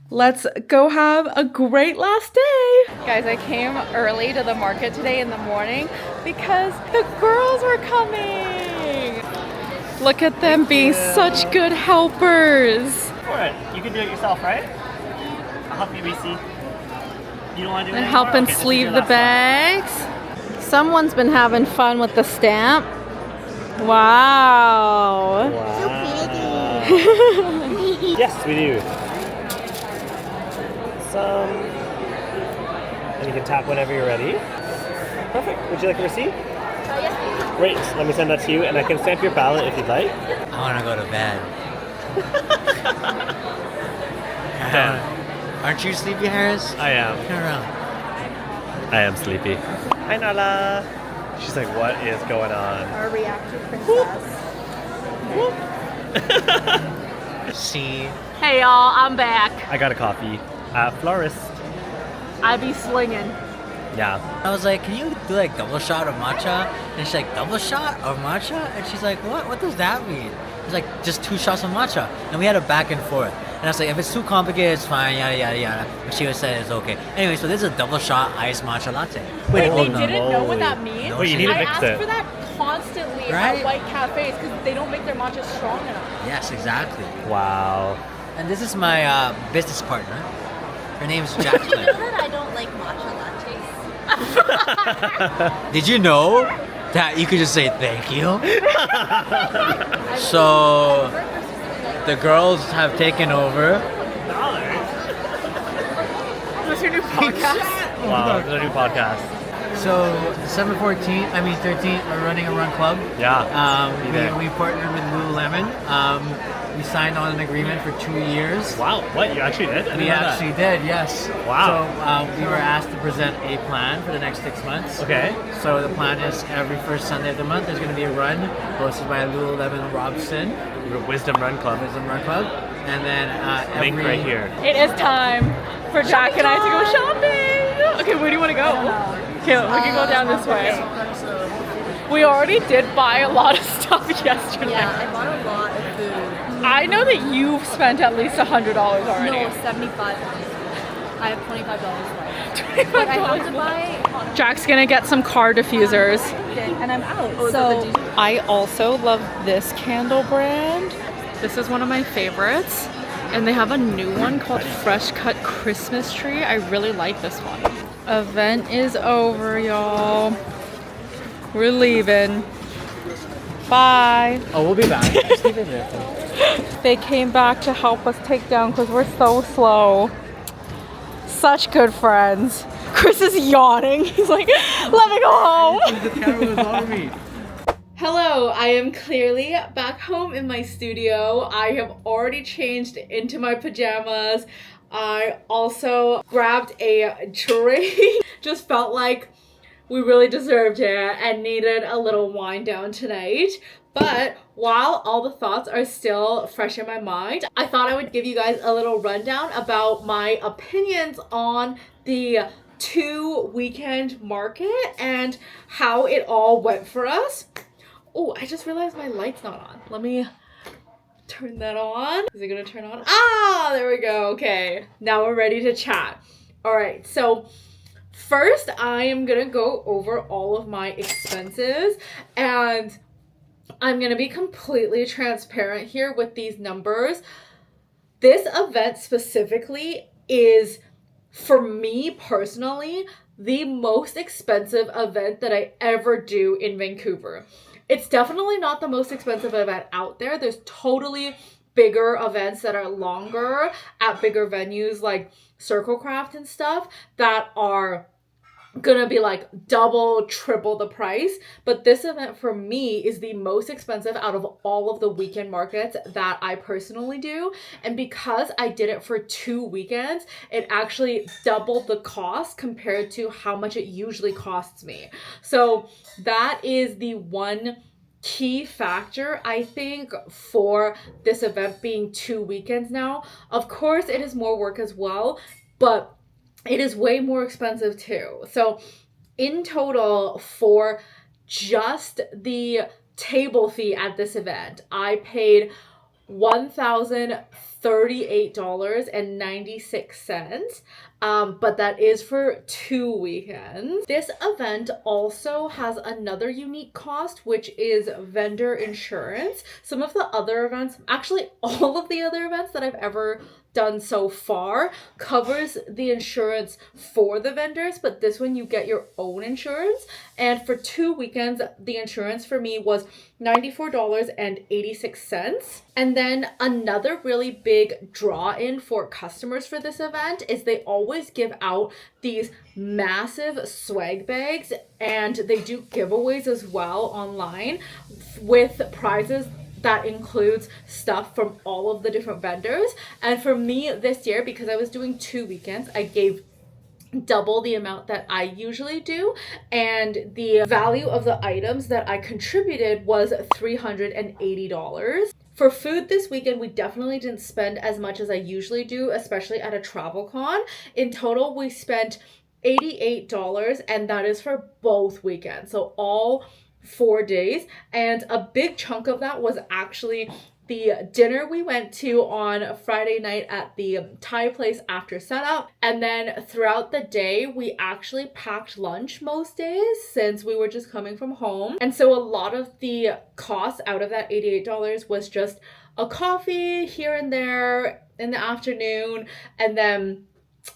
Let's go have a great last day. Guys, I came early to the market today in the morning because the girls were coming. Look at them being such good helpers. Alright, you can do it yourself, right? I'll help you, BC. You don't want to do it And anymore? helping Okay, this is sleeve your the last bags. Someone's been having fun with the stamp. Wow. Yes, we do. And you can tap whenever you're ready. Perfect. Would you like a receipt? Yes, please. Great. Let me send that to you, and I can stamp your ballot if you'd like. I want to go to bed. Aren't you sleepy, Harris? I am. Turn around. I am sleepy. Hi, Nala. She's like, what is going on? Our reactive princess. See? Hey y'all, I'm back. I got a coffee at Florist. I be slinging. Yeah. I was like, can you do like double shot of matcha? And she's like, double shot of matcha? And she's like, what? What does that mean? It's like, just 2 shots of matcha. And we had a back and forth. And I was like, if it's too complicated, it's fine, yada, yada, yada. But she was saying it's okay. Anyway, so this is a double shot iced matcha latte. Wait, they hold on. didn't know what that means? No, Wait, you need to I mix asked it. for that constantly Right? at white cafes because they don't make their matcha strong enough. Yes, exactly. Wow. And this is my business partner. Her name's Jacqueline. that I don't like matcha lattes. Did you know that you could just say thank you? So the girls have taken over. What's your new podcast? Wow, this is a new podcast. So 13th, we're running a run club. Yeah. Be there. We partnered with Lululemon. We signed on an agreement for 2 years. Wow, what? You actually did? I didn't We know that. actually did, yes. Wow. So we were asked to present a plan for the next 6 months. Okay. So the plan is every first Sunday of the month, there's going to be a run hosted by Lululemon Robson, Wisdom Run Club. Wisdom Run Club. And then Link right here. It is time for Jack and I to go shopping. Okay, where do you want to go? Okay, we can go down this way. We already did buy a lot of stuff yesterday. Yeah, I bought a lot of food. I know that you've spent at least $100 already. No, 75. I have $25 left. But I have to buy Jack's gonna get some car diffusers. and I'm out. So I also love this candle brand. This is one of my favorites. And they have a new one called Fresh Cut Christmas Tree. I really like this one. Event is over, y'all. We're leaving. Bye. Oh, we'll be back. Just leave it there. They came back to help us take down because we're so slow. Such good friends. Chris is yawning. He's like, let me go home. the camera was on me. Hello, I am clearly back home in my studio. I have already changed into my pajamas. I also grabbed a drink. Just felt like we really deserved it and needed a little wind down tonight. But while all the thoughts are still fresh in my mind, I thought I would give you guys a little rundown about my opinions on the 2 weekend market and how it all went for us. Oh, I just realized my light's not on. Let me turn that on. Is it gonna turn on? Ah, there we go. Okay, now we're ready to chat. All right, so first I am gonna go over all of my expenses and I'm gonna be completely transparent here with these numbers. This event specifically is, for me personally, the most expensive event that I ever do in Vancouver. It's definitely not the most expensive event out there. There's totally bigger events that are longer at bigger venues like Circle Craft and stuff that are gonna be like double, triple the price. But this event for me is the most expensive out of all of the weekend markets that I personally do. And because I did it for 2 weekends, it actually doubled the cost compared to how much it usually costs me. So that is the one key factor, I think, for this event being 2 weekends now. Of course, it is more work as well, but it is way more expensive too. So in total, for just the table fee at this event, I paid $1,038.96. but that is for 2 weekends. This event also has another unique cost, which is vendor insurance. Some of the other events, actually all of the other events that I've ever done so far covers the insurance for the vendors, but this one you get your own insurance. And for 2 weekends, the insurance for me was $94.86. And then another really big draw in for customers for this event is they always give out these massive swag bags, and they do giveaways as well online with prizes that includes stuff from all of the different vendors. And for me this year, because I was doing 2 weekends, I gave double the amount that I usually do, and the value of the items that I contributed was $380. For food this weekend, we definitely didn't spend as much as I usually do, especially at a travel con. In total, we spent $88, and that is for both weekends, so all 4 days. And a big chunk of that was actually the dinner we went to on Friday night at the Thai place after setup. And then throughout the day, we actually packed lunch most days since we were just coming from home. And so a lot of the cost out of that $88 was just a coffee here and there in the afternoon, and then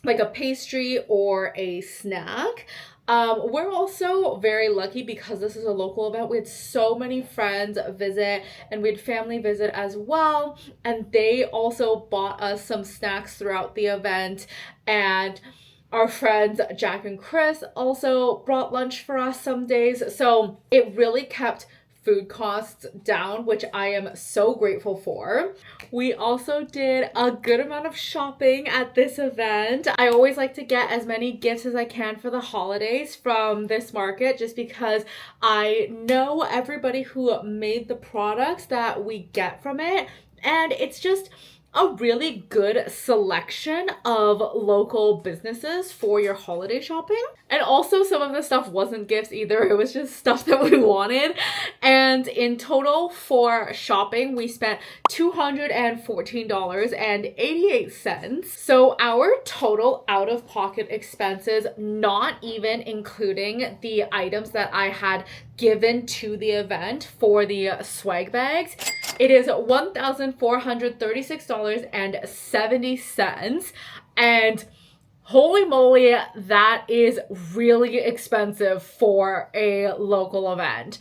like a pastry or a snack. We're also very lucky because this is a local event. We had so many friends visit, and we had family visit as well. And they also bought us some snacks throughout the event. And our friends Jack and Chris also brought lunch for us some days. So it really kept food costs down, which I am so grateful for. We also did a good amount of shopping at this event. I always like to get as many gifts as I can for the holidays from this market, just because I know everybody who made the products that we get from it, and it's just a really good selection of local businesses for your holiday shopping. And also some of the stuff wasn't gifts either. It was just stuff that we wanted. And in total for shopping, we spent $214.88. So our total out-of-pocket expenses, not even including the items that I had given to the event for the swag bags, it is $1,436.70. And holy moly, that is really expensive for a local event.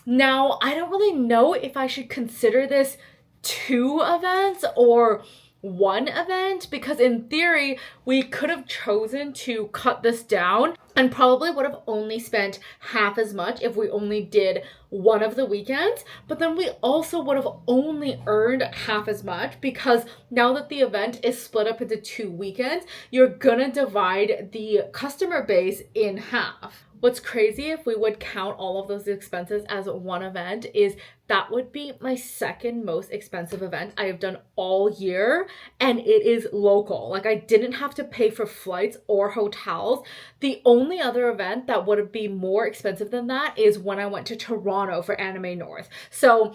Now, I don't really know if I should consider this 2 events or 1 event, because in theory, we could have chosen to cut this down and probably would have only spent half as much if we only did one of the weekends, but then we also would have only earned half as much, because now that the event is split up into 2 weekends, you're gonna divide the customer base in half. What's crazy, if we would count all of those expenses as one event, is that would be my second most expensive event I have done all year, and it is local. Like, I didn't have to pay for flights or hotels. The only other event that would be more expensive than that is when I went to Toronto for Anime North. So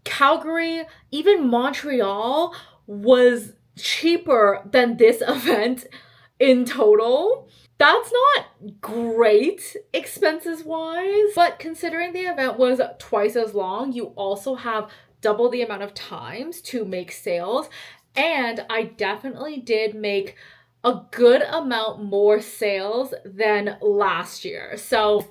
Calgary, even Montreal was cheaper than this event in total. That's not great expenses wise, but considering the event was twice as long, you also have double the amount of times to make sales. And I definitely did make a good amount more sales than last year. So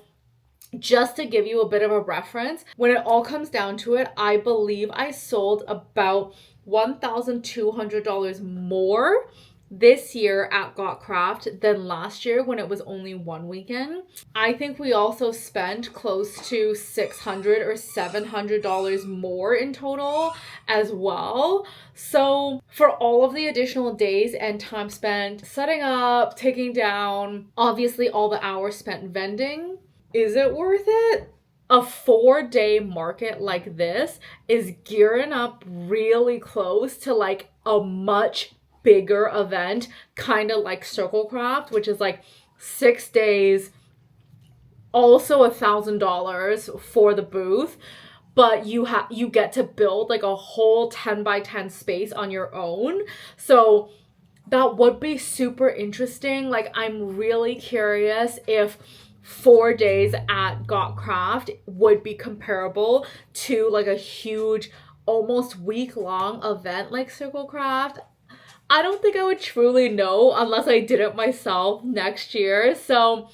just to give you a bit of a reference, when it all comes down to it, I believe I sold about $1,200 more this year at Got Craft than last year when it was only 1 weekend. I think we also spent close to $600 or $700 more in total as well. So for all of the additional days and time spent setting up, taking down, obviously all the hours spent vending, is it worth it? A 4-day market like this is gearing up really close to like a much bigger event, kind of like Circle Craft, which is like 6 days, also $1,000 for the booth, but you get to build like a whole 10 by 10 space on your own. So That would be super interesting. Like, I'm really curious if 4 days at Got Craft would be comparable to like a huge, almost week-long event like Circle Craft. I don't think I would truly know unless I did it myself next year. So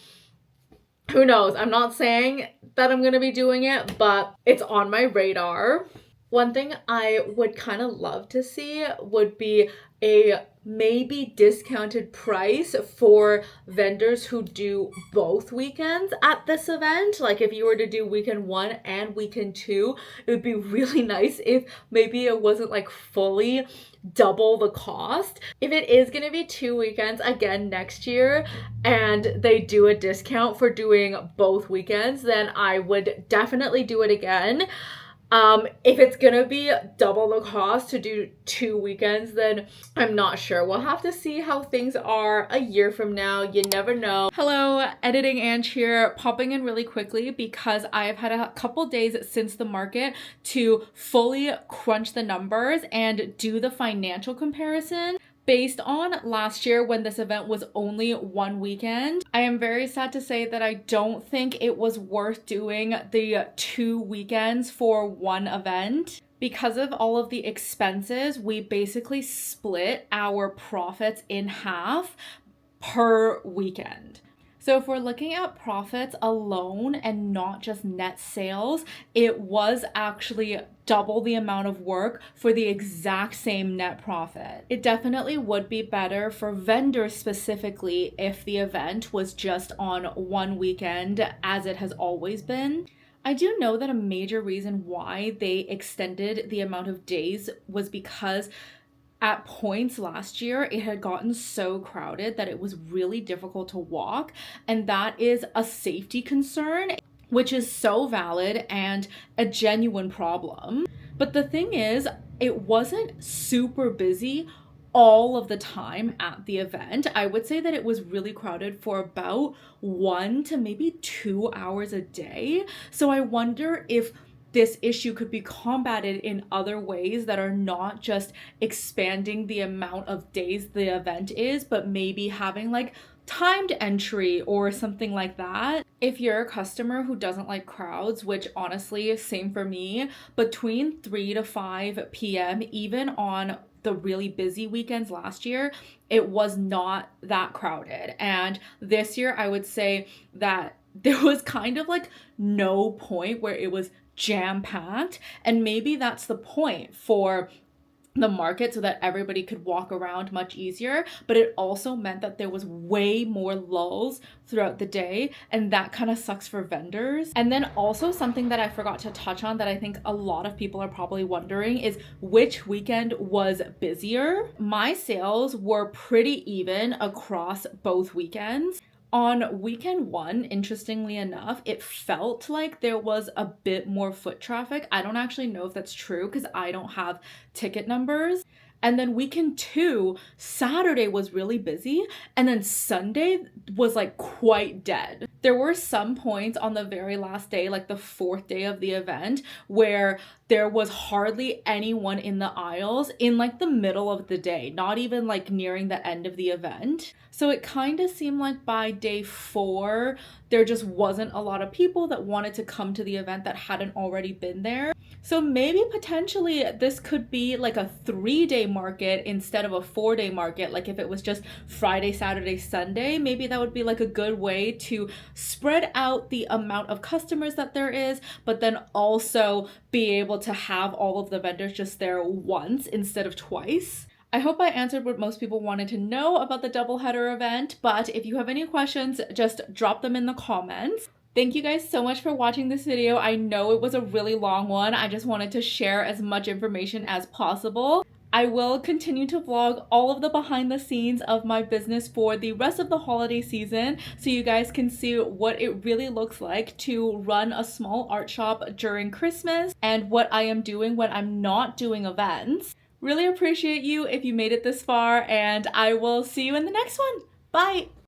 who knows? I'm not saying that I'm gonna be doing it, but it's on my radar. One thing I would kind of love to see would be a maybe discounted price for vendors who do both weekends at this event. Like if you were to do weekend 1 and weekend 2, it would be really nice if maybe it wasn't like fully double the cost. If it is going to be 2 weekends again next year and they do a discount for doing both weekends, then I would definitely do it again. If it's gonna be double the cost to do 2 weekends, then I'm not sure. We'll have to see how things are a year from now. You never know. Hello, Editing Ange here, popping in really quickly because I have had a couple days since the market to fully crunch the numbers and do the financial comparison. Based on last year when this event was only 1 weekend, I am very sad to say that I don't think it was worth doing the 2 weekends for 1 event. Because of all of the expenses, we basically split our profits in half per weekend. So if we're looking at profits alone and not just net sales, it was actually double the amount of work for the exact same net profit. It definitely would be better for vendors specifically if the event was just on 1 weekend, as it has always been. I do know that a major reason why they extended the amount of days was because at points last year, it had gotten so crowded that it was really difficult to walk, and that is a safety concern, which is so valid and a genuine problem. But the thing is, it wasn't super busy all of the time at the event. I would say that it was really crowded for about 1 to maybe 2 hours a day. So I wonder if this issue could be combated in other ways that are not just expanding the amount of days the event is, but maybe having like timed entry or something like that. If you're a customer who doesn't like crowds, which honestly, same for me, between 3 to 5 p.m., even on the really busy weekends last year, it was not that crowded. And this year, I would say that there was kind of like no point where it was jam-packed, and maybe that's the point for the market so that everybody could walk around much easier, but it also meant that there was way more lulls throughout the day, and that kind of sucks for vendors. And then also something that I forgot to touch on that I think a lot of people are probably wondering is which weekend was busier. My sales were pretty even across both weekends. On weekend 1, interestingly enough, it felt like there was a bit more foot traffic. I don't actually know if that's true because I don't have ticket numbers. And then weekend 2, Saturday was really busy, and then Sunday was like quite dead. There were some points on the very last day, like the 4th day of the event, where there was hardly anyone in the aisles in like the middle of the day, not even like nearing the end of the event. So it kind of seemed like by day 4, there just wasn't a lot of people that wanted to come to the event that hadn't already been there. So maybe potentially this could be like a 3-day market instead of a 4-day market. Like if it was just Friday, Saturday, Sunday, maybe that would be like a good way to spread out the amount of customers that there is, but then also be able to have all of the vendors just there once instead of twice. I hope I answered what most people wanted to know about the doubleheader event, but if you have any questions, just drop them in the comments. Thank you guys so much for watching this video. I know it was a really long one. I just wanted to share as much information as possible. I will continue to vlog all of the behind the scenes of my business for the rest of the holiday season, so you guys can see what it really looks like to run a small art shop during Christmas and what I am doing when I'm not doing events. Really appreciate you if you made it this far, and I will see you in the next one. Bye!